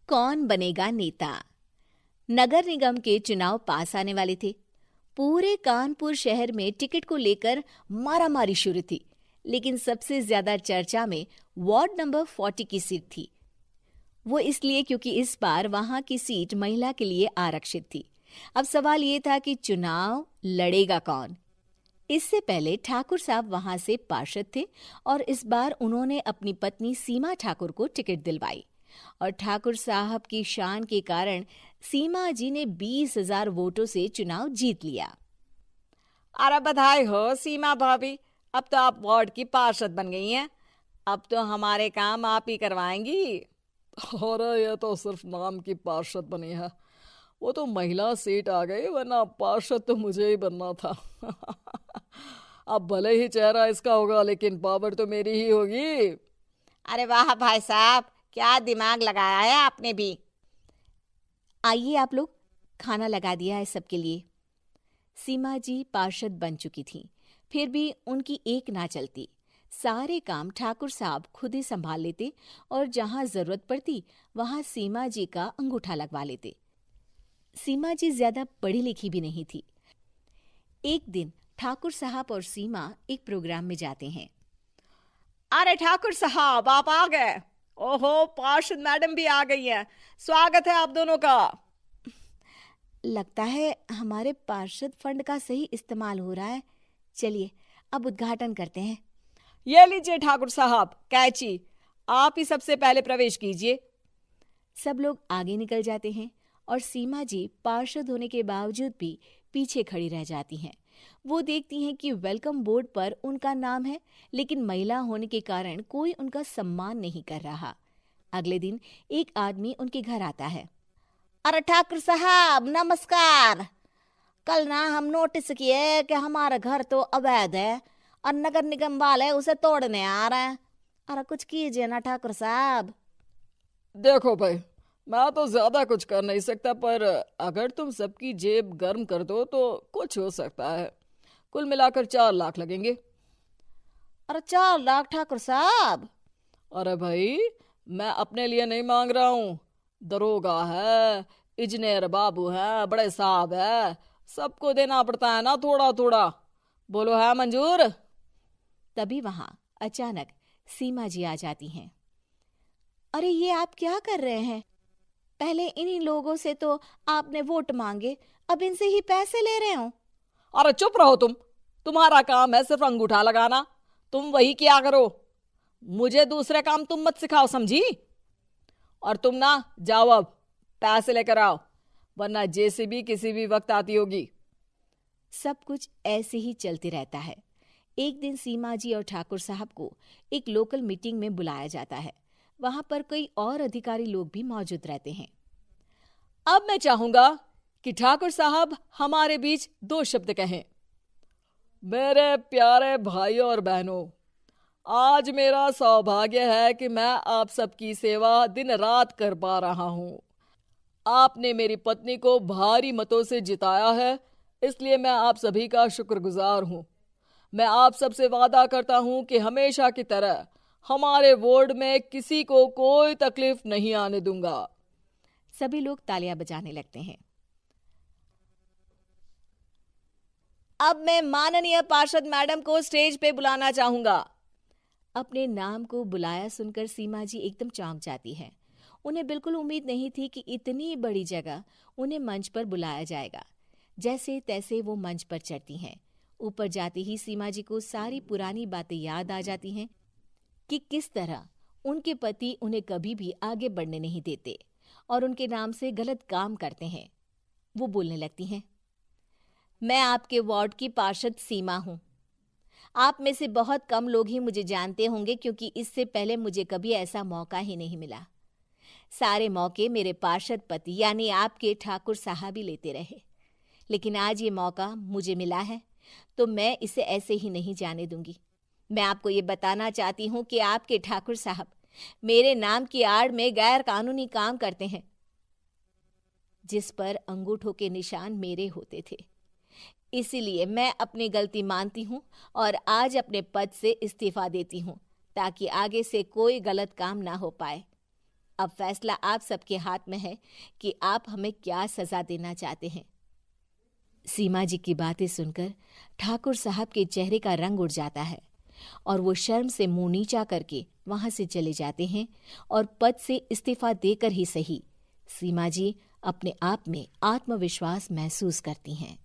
कौन बनेगा नेता। नगर निगम के चुनाव पास आने वाले थे। पूरे कानपुर शहर में टिकट को लेकर मारामारी शुरू थी, लेकिन सबसे ज्यादा चर्चा में वार्ड नंबर 40 की सीट थी। वो इसलिए क्योंकि इस बार वहां की सीट महिला के लिए आरक्षित थी। अब सवाल ये था कि चुनाव लड़ेगा कौन। इससे पहले ठाकुर साहब वहां से पार्षद थे और इस बार उन्होंने अपनी पत्नी सीमा ठाकुर को टिकट दिलवाई और ठाकुर साहब की शान के कारण सीमा जी ने 20,000 वोटों से चुनाव जीत लिया। अरे बधाई हो सीमा भाभी, अब तो आप वार्ड की पार्षद बन गई हैं। अब तो हमारे काम आप ही करवाएंगी। अरे ये तो सिर्फ नाम की पार्षद बनी है, वो तो महिला सीट आ गई, वरना पार्षद तो मुझे ही बनना था। अब भले ही चेहरा इसका होगा, लेकिन पावर तो मेरी ही होगी। अरे वाह भाई साहब, क्या दिमाग लगाया है आपने भी। आइए आप लोग, खाना लगा दिया है सबके लिए। सीमा जी पार्षद बन चुकी थीं, फिर भी उनकी एक ना चलती। सारे काम ठाकुर साहब खुद ही संभाल लेते और जहां जरूरत पड़ती वहां सीमा जी का अंगूठा लगवा लेते। सीमा जी ज्यादा पढ़ी लिखी भी नहीं थी। एक दिन ठाकुर साहब और सीमा एक प्रोग्राम में जाते हैं। अरे ठाकुर साहब, आप आ गए। ओहो, पार्षद मैडम भी आ गई हैं। स्वागत है आप दोनों का। लगता है हमारे पार्षद फंड का सही इस्तेमाल हो रहा है। चलिए अब उद्घाटन करते हैं। ये लीजिए ठाकुर साहब कैची, आप ही सबसे पहले प्रवेश कीजिए। सब लोग आगे निकल जाते हैं और सीमा जी पार्षद होने के बावजूद भी पीछे खड़ी रह जाती हैं। वो देखती हैं कि वेलकम बोर्ड पर उनका नाम है, लेकिन महिला होने के कारण कोई उनका सम्मान नहीं कर रहा। अगले दिन एक आदमी उनके घर आता है। अरे ठाकुर साहब नमस्कार। कल ना हम नोटिस किए कि हमारा घर तो अवैध है और नगर निगम वाले उसे तोड़ने आ रहे हैं। अरे कुछ कीजिए ना ठाकुर साहब। देखो भाई, मैं तो ज्यादा कुछ कर नहीं सकता, पर अगर तुम सबकी जेब गर्म कर दो तो कुछ हो सकता है। कुल मिलाकर 4 लाख लगेंगे। अरे 4 लाख ठाकुर साहब? अरे भाई, मैं अपने लिए नहीं मांग रहा हूँ। दरोगा है, इंजीनियर बाबू है, बड़े साहब है, सबको देना पड़ता है ना थोड़ा थोड़ा। बोलो है मंजूर? तभी वहां अचानक सीमा जी आ जाती हैं। अरे ये आप क्या कर रहे हैं? पहले इन्हीं लोगों से तो आपने वोट मांगे, अब इनसे ही पैसे ले रहे हो। अरे चुप रहो तुम, तुम्हारा काम है सिर्फ अंगूठा लगाना, तुम वही किया करो। मुझे दूसरे काम तुम मत सिखाओ, समझी? और तुम ना जाओ, अब पैसे लेकर आओ, वरना जेसीबी किसी भी वक्त आती होगी। सब कुछ ऐसे ही चलते रहता है। एक दिन सीमा जी और ठाकुर साहब को एक लोकल मीटिंग में बुलाया जाता है। वहां पर कई और अधिकारी लोग भी मौजूद रहते हैं। अब मैं चाहूंगा कि ठाकुर साहब हमारे बीच 2 शब्द कहें। मेरे प्यारे भाइयों और बहनों, आज मेरा सौभाग्य है कि मैं आप सबकी सेवा दिन रात कर पा रहा हूं। आपने मेरी पत्नी को भारी मतों से जिताया है, इसलिए मैं आप सभी का शुक्रगुजार हूं। मैं आप सबसे वादा करता हूं कि हमेशा की तरह हमारे वार्ड में किसी को कोई तकलीफ नहीं आने दूंगा। सभी लोग तालियां बजाने लगते हैं। अब मैं माननीय पार्षद मैडम को स्टेज पे बुलाना चाहूंगा। अपने नाम को बुलाया सुनकर सीमा जी एकदम चौंक जाती है। उन्हें बिल्कुल उम्मीद नहीं थी कि इतनी बड़ी जगह उन्हें मंच पर बुलाया जाएगा। जैसे तैसे वो मंच पर चढ़ती हैं। ऊपर जाते ही सीमा जी को सारी पुरानी बातें याद आ जाती हैं कि किस तरह उनके पति उन्हें कभी भी आगे बढ़ने नहीं देते और उनके नाम से गलत काम करते हैं। वो बोलने लगती हैं। मैं आपके वार्ड की पार्षद सीमा हूं। आप में से बहुत कम लोग ही मुझे जानते होंगे, क्योंकि इससे पहले मुझे कभी ऐसा मौका ही नहीं मिला। सारे मौके मेरे पार्षद पति यानी आपके ठाकुर साहब ही लेते रहे, लेकिन आज ये मौका मुझे मिला है तो मैं इसे ऐसे ही नहीं जाने दूंगी। मैं आपको ये बताना चाहती हूँ कि आपके ठाकुर साहब मेरे नाम की आड़ में गैर कानूनी काम करते हैं, जिस पर अंगूठों के निशान मेरे होते थे। इसीलिए मैं अपनी गलती मानती हूँ और आज अपने पद से इस्तीफा देती हूँ, ताकि आगे से कोई गलत काम ना हो पाए। अब फैसला आप सबके हाथ में है कि आप हमें क्या सजा देना चाहते हैं। सीमा जी की बातें सुनकर ठाकुर साहब के चेहरे का रंग उड़ जाता है और वो शर्म से मुंह नीचा करके वहां से चले जाते हैं और पद से इस्तीफा देकर ही सही सीमा जी अपने आप में आत्मविश्वास महसूस करती हैं।